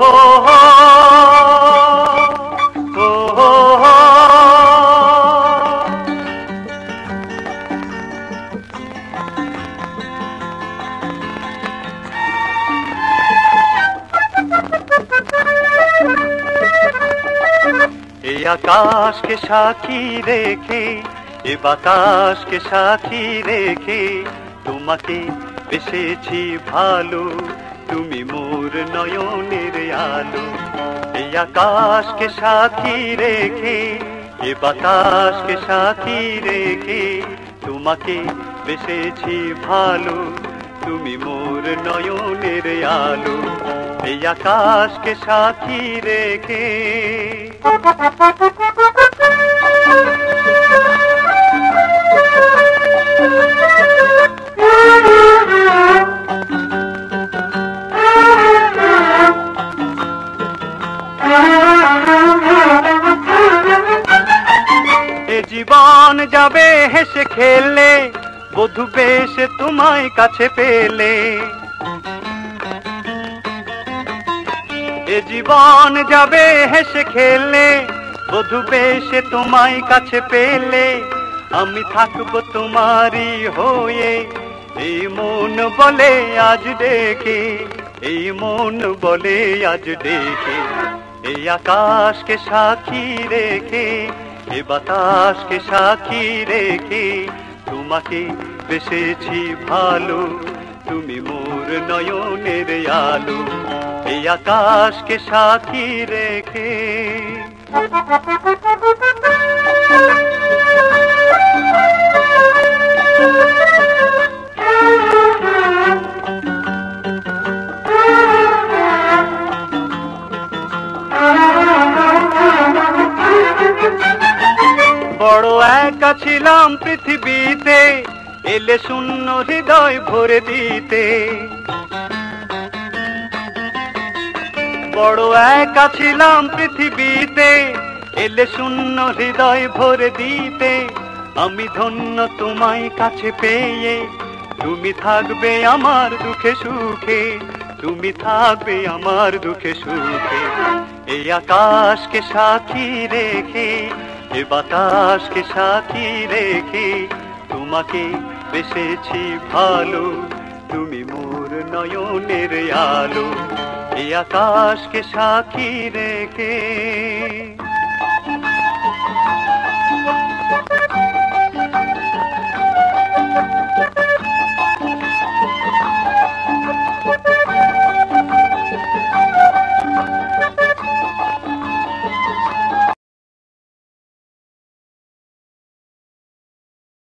হো হো, ও হো হো। এই আকাশকে সাক্ষী রেখে, এ বাতাসকে সাক্ষী রেখে, তোমাকে বেসেছি ভালো, তুমি মোর নয়নের আলো। এই আকাশকে সাক্ষী রেখে, এ বাতাসকে সাক্ষী রেখে, তোমাকে বেসেছি ভালো, তুমি মোর নয়নের আলো। এই আকাশকে সাক্ষী রেখে। এ জীবন যাবে হেসে খেলে, বধূ বেশে তোমায় কাছে পেলে। এ জীবন যাবে হেসে খেলে, বধূ বেশে তোমায় কাছে পেলে। আমি থাকবো তোমারই হয়ে, এই মন বলে আজ ডেকে, এই মন বলে আজ ডেকে। এই আকাশকে সাক্ষী রেখে, এ বাতাসকে সাক্ষী রেখে, তোমাকে বেসেছি ভালো, তুমি মোর নয়নের আলো। এই আকাশকে সাক্ষী রেখে। বড় একা ছিলাম পৃথিবীতে, এলে শূন্য হৃদয় ভরে দিতে। বড় একা ছিলাম পৃথিবীতে, এলে শূন্য হৃদয় ভরে দিতে। আমি ধন্য তোমায় কাছে পেয়ে, তুমি থাকবে আমার দুঃখে সুখে, তুমি থাকবে আমার দুঃখে সুখে। এই আকাশকে সাক্ষী রেখে, এ বাতাসকে সাক্ষী রেখে, তোমাকে বেসেছি ভালো, তুমি মোর নয়নের আলো। এই আকাশকে সাক্ষী রেখে।